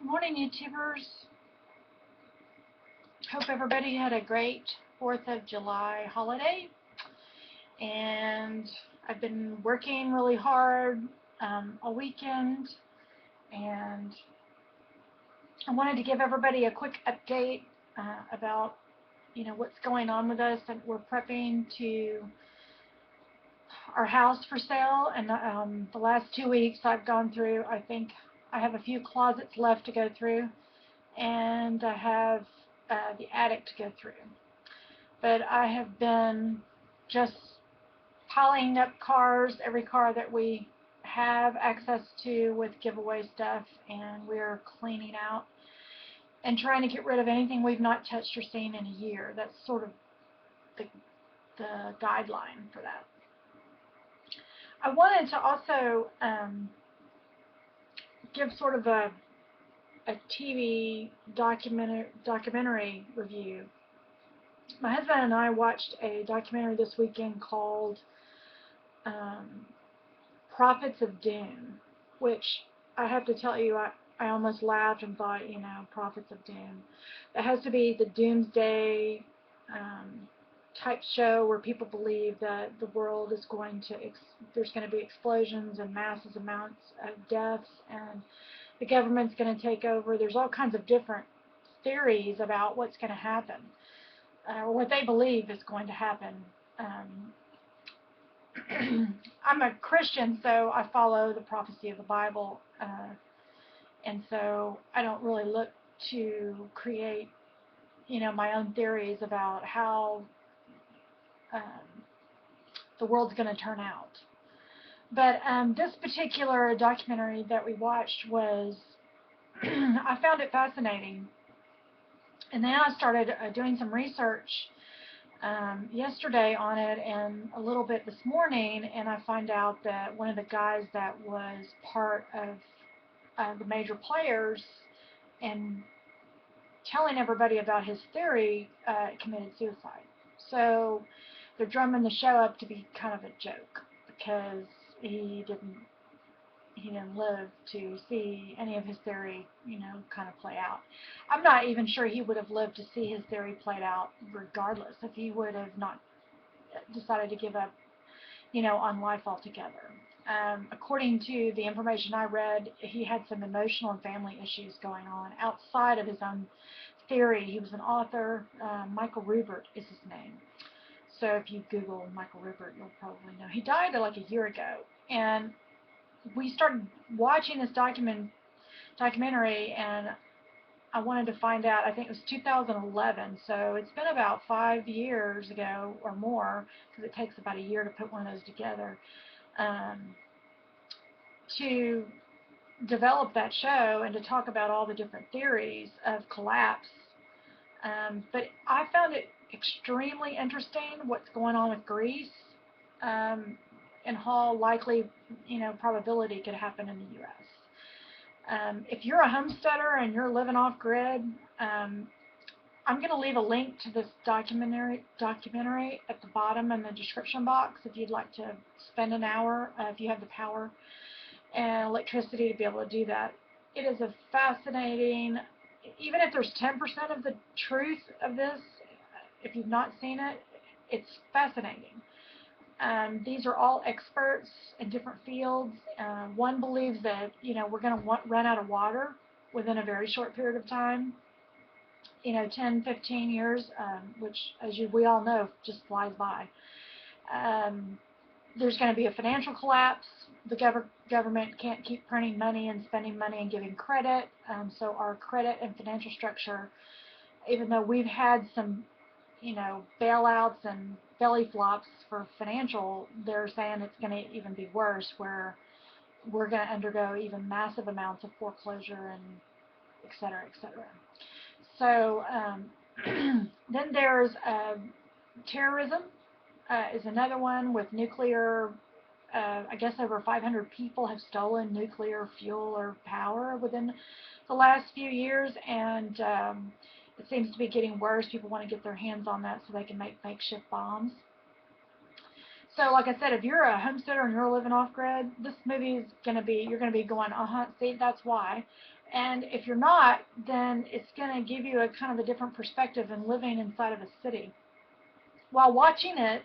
Morning, YouTubers. Hope everybody had a great 4th of July holiday. And I've been working really hard all weekend. And I wanted to give everybody a quick update about, what's going on with us. And we're prepping to our house for sale. And the last 2 weeks I've gone through, I think I have a few closets left to go through. And I have the attic to go through. But I have been just piling up cars, every car that we have access to with giveaway stuff, and we're cleaning out and trying to get rid of anything we've not touched or seen in a year. That's sort of the, the guideline for that. I wanted to also give sort of a TV documentary review. My husband and I watched a documentary this weekend called Prophets of Doom, which I have to tell you, I almost laughed and thought, Prophets of Doom. That has to be the doomsday type show where people believe that the world is going to, there's going to be explosions and massive amounts of deaths, and the government's going to take over. There's all kinds of different theories about what's going to happen, or what they believe is going to happen. I'm a Christian, so I follow the prophecy of the Bible, and so I don't really look to create, my own theories about how the world's going to turn out. But this particular documentary that we watched was, I found it fascinating. And then I started doing some research yesterday on it and a little bit this morning, and I find out that one of the guys that was part of the major players and telling everybody about his theory committed suicide. So they're drumming the show up to be kind of a joke because he didn't live to see any of his theory, kind of play out. I'm not even sure he would have lived to see his theory played out regardless if he would have not decided to give up, on life altogether. According to the information I read, he had some emotional and family issues going on outside of his own theory. He was an author. Michael Ruppert is his name. So if you Google Michael Ruppert, you'll probably know. He died like a year ago, and we started watching this documentary, and I wanted to find out. I think it was 2011, so it's been about 5 years ago or more, because it takes about a year to put one of those together, to develop that show and to talk about all the different theories of collapse. But I found it extremely interesting what's going on with Greece, and how likely, probability could happen in the U.S. If you're a homesteader and you're living off grid, I'm going to leave a link to this documentary at the bottom in the description box if you'd like to spend an hour, if you have the power and electricity to be able to do that. It is a fascinating, even if there's 10% of the truth of this, if you've not seen it, it's fascinating. These are all experts in different fields. One believes that, we're going to run out of water within a very short period of time, 10, 15 years, which, as we all know, just flies by. There's going to be a financial collapse. The government can't keep printing money and spending money and giving credit. So our credit and financial structure, even though we've had some, bailouts and belly flops for financial, they're saying it's going to even be worse, where we're going to undergo even massive amounts of foreclosure and et cetera, et cetera. So then there's terrorism is another one with nuclear. I guess over 500 people have stolen nuclear fuel or power within the last few years, and it seems to be getting worse. People want to get their hands on that so they can make makeshift bombs. So like I said, if you're a homesteader and you're living off grid, this movie is going to be, you're going to be going, see, that's why. And if you're not, then it's going to give you a kind of a different perspective than living inside of a city. While watching it,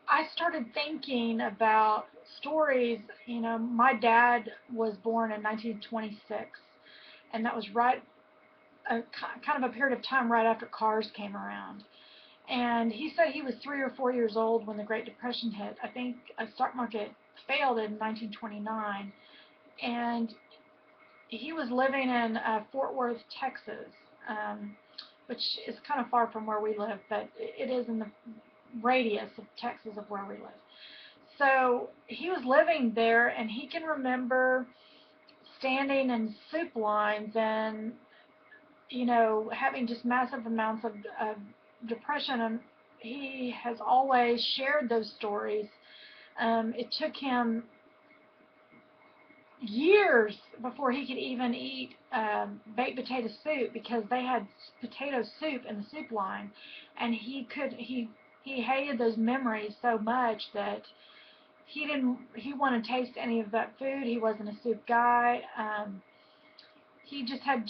I started thinking about stories. My dad was born in 1926, and that was kind of a period of time right after cars came around. And he said he was 3 or 4 years old when the Great Depression hit. I think a stock market failed in 1929, and he was living in Fort Worth, Texas, which is kind of far from where we live, but it is in the radius of Texas of where we live. So he was living there, and he can remember standing in soup lines and, having just massive amounts of depression. And he has always shared those stories. It took him years before he could even eat baked potato soup, because they had potato soup in the soup line, and he hated those memories so much that he wanted to taste any of that food. He wasn't a soup guy. He just had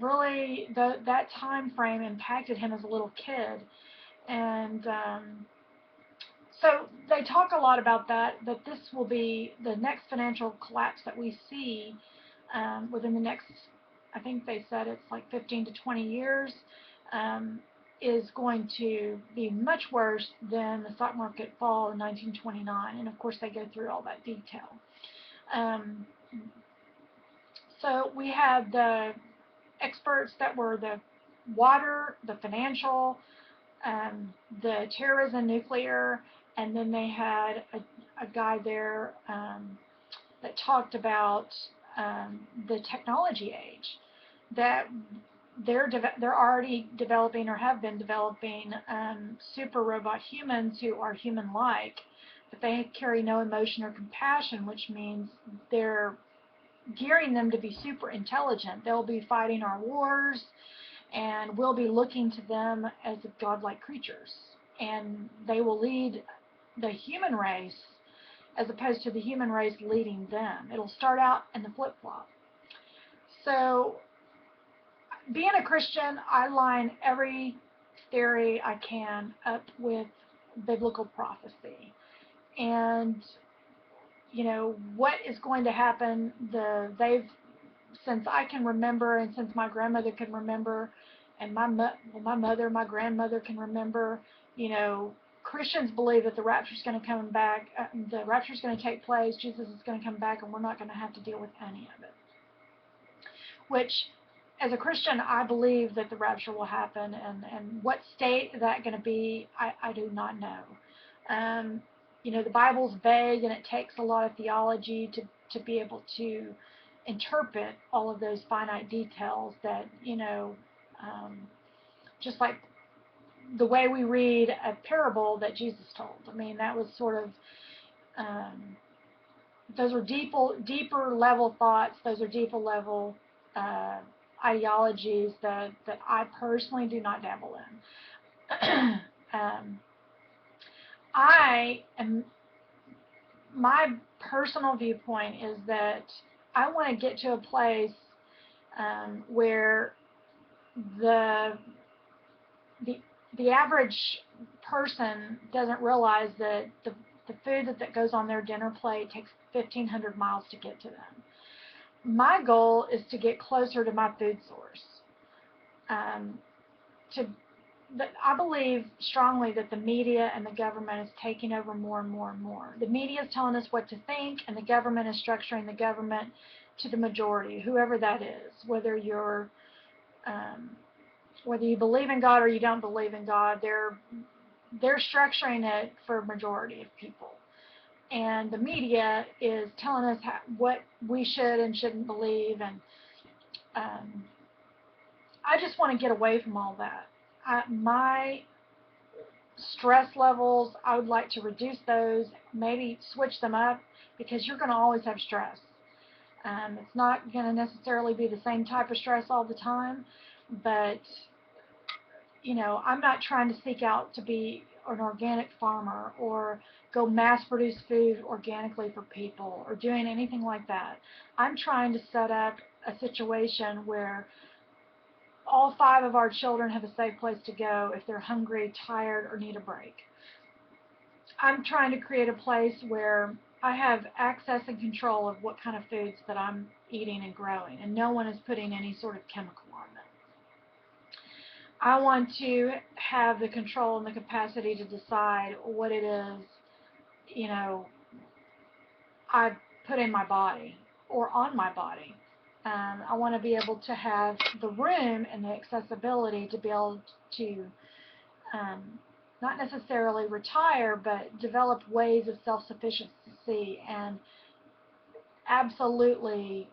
really that time frame impacted him as a little kid. And so they talk a lot about that this will be the next financial collapse that we see within the next, I think they said it's like 15 to 20 years, is going to be much worse than the stock market fall in 1929. And of course they go through all that detail. So we have the experts that were the water, the financial, the terrorism, nuclear, and then they had a guy there that talked about the technology age, that they're already developing or have been developing super robot humans who are human-like, but they carry no emotion or compassion, which means they're gearing them to be super intelligent. They'll be fighting our wars, and we'll be looking to them as godlike creatures, and they will lead the human race as opposed to the human race leading them. It'll start out in the flip-flop. So being a Christian, I line every theory I can up with biblical prophecy. And what is going to happen, since I can remember, and since my grandmother can remember, and my mother, my grandmother can remember, Christians believe that the rapture is going to come back, the rapture is going to take place, Jesus is going to come back, and we're not going to have to deal with any of it. Which, as a Christian, I believe that the rapture will happen, and what state that going to be, I do not know. The Bible's vague, and it takes a lot of theology to be able to interpret all of those finite details that, just like the way we read a parable that Jesus told. I mean, that was sort of, those are deeper level thoughts, those are deeper level ideologies that I personally do not dabble in. My personal viewpoint is that I want to get to a place where the average person doesn't realize that the food that goes on their dinner plate takes 1,500 miles to get to them. My goal is to get closer to my food source. I believe strongly that the media and the government is taking over more and more and more. The media is telling us what to think, and the government is structuring the government to the majority, whoever that is, whether you believe in God or you don't believe in God. They're structuring it for a majority of people. And the media is telling us what we should and shouldn't believe, and I just want to get away from all that. My stress levels, I would like to reduce those, maybe switch them up, because you're going to always have stress. It's not going to necessarily be the same type of stress all the time, but I'm not trying to seek out to be an organic farmer or go mass produce food organically for people or doing anything like that. I'm trying to set up a situation where all 5 of our children have a safe place to go if they're hungry, tired, or need a break. I'm trying to create a place where I have access and control of what kind of foods that I'm eating and growing, and no one is putting any sort of chemical on them. I want to have the control and the capacity to decide what it is, you know, I put in my body or on my body. I want to be able to have the room and the accessibility to be able to not necessarily retire, but develop ways of self-sufficiency and absolutely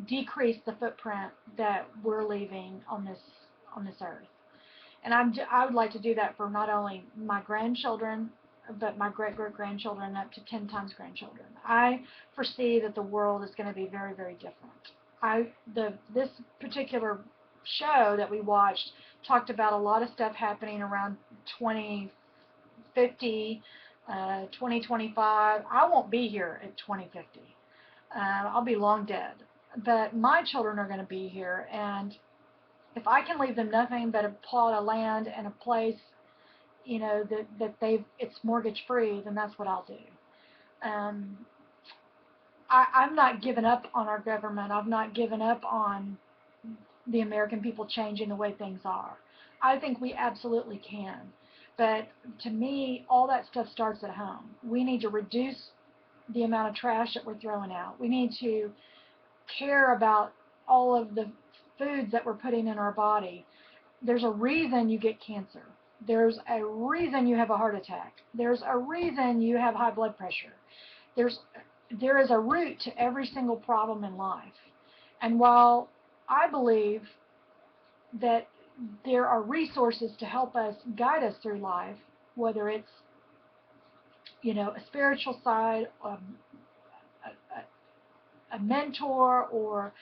decrease the footprint that we're leaving on this earth. And I would like to do that for not only my grandchildren, but my great-great-grandchildren up to 10 times grandchildren. I foresee that the world is going to be very, very different. This particular show that we watched talked about a lot of stuff happening around 2050, 2025. I won't be here at 2050. I'll be long dead. But my children are going to be here, and if I can leave them nothing but a plot of land and a place, you know, it's mortgage free, then that's what I'll do. I'm not giving up on our government. I've not given up on the American people changing the way things are. I think we absolutely can. But to me, all that stuff starts at home. We need to reduce the amount of trash that we're throwing out. We need to care about all of the foods that we're putting in our body. There's a reason you get cancer. There's a reason you have a heart attack. There's a reason you have high blood pressure. There is a root to every single problem in life. And while I believe that there are resources to help us guide us through life, whether it's, you know, a spiritual side, a mentor, or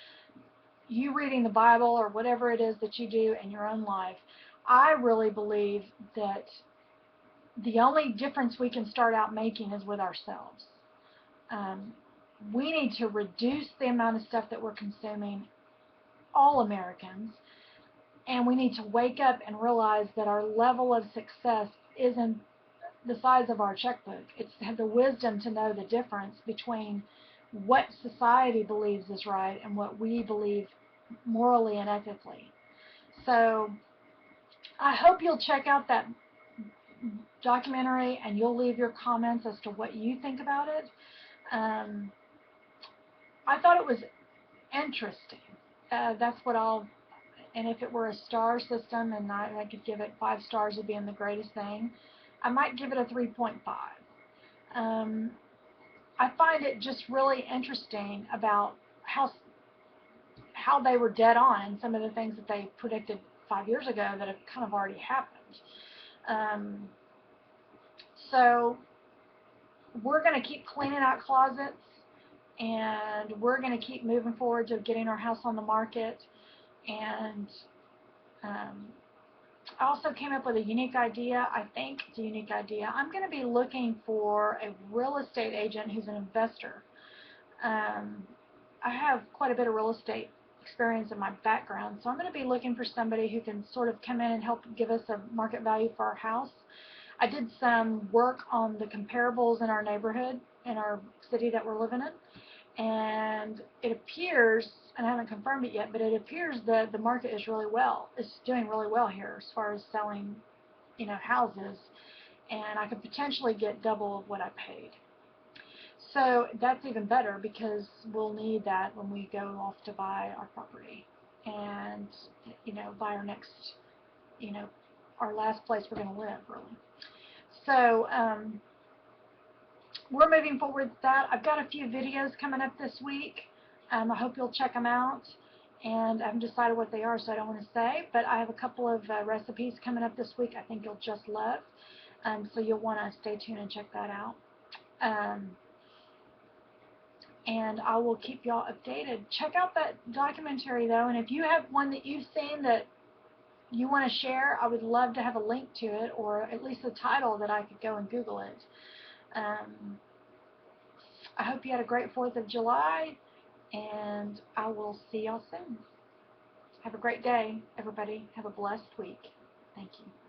you reading the Bible, or whatever it is that you do in your own life, I really believe that the only difference we can start out making is with ourselves. We need to reduce the amount of stuff that we're consuming, all Americans, and we need to wake up and realize that our level of success isn't the size of our checkbook. It's to have the wisdom to know the difference between what society believes is right and what we believe morally and ethically. So I hope you'll check out that documentary and you'll leave your comments as to what you think about it. I thought it was interesting. That's what and if it were a star system and I could give it 5 stars, it'd be the greatest thing, I might give it a 3.5. I find it just really interesting about how they were dead on and some of the things that they predicted 5 years ago that have kind of already happened. So we're going to keep cleaning out closets, and we're going to keep moving forward to getting our house on the market. And I also came up with a unique idea. I think it's a unique idea. I'm going to be looking for a real estate agent who's an investor. I have quite a bit of real estate experience in my background, so I'm going to be looking for somebody who can sort of come in and help give us a market value for our house. I did some work on the comparables in our neighborhood, in our city that we're living in, and it appears, and I haven't confirmed it yet, but it appears that the market is doing really well here as far as selling, you know, houses, and I could potentially get double of what I paid. So that's even better, because we'll need that when we go off to buy our property and, you know, buy our next, you know, our last place we're going to live, really. So we're moving forward with that. I've got a few videos coming up this week. I hope you'll check them out. And I haven't decided what they are, so I don't want to say. But I have a couple of recipes coming up this week I think you'll just love. So you'll want to stay tuned and check that out. And I will keep y'all updated. Check out that documentary, though, and if you have one that you've seen that you want to share, I would love to have a link to it, or at least the title that I could go and Google it. I hope you had a great 4th of July. and I will see y'all soon. Have a great day, everybody. Have a blessed week. Thank you.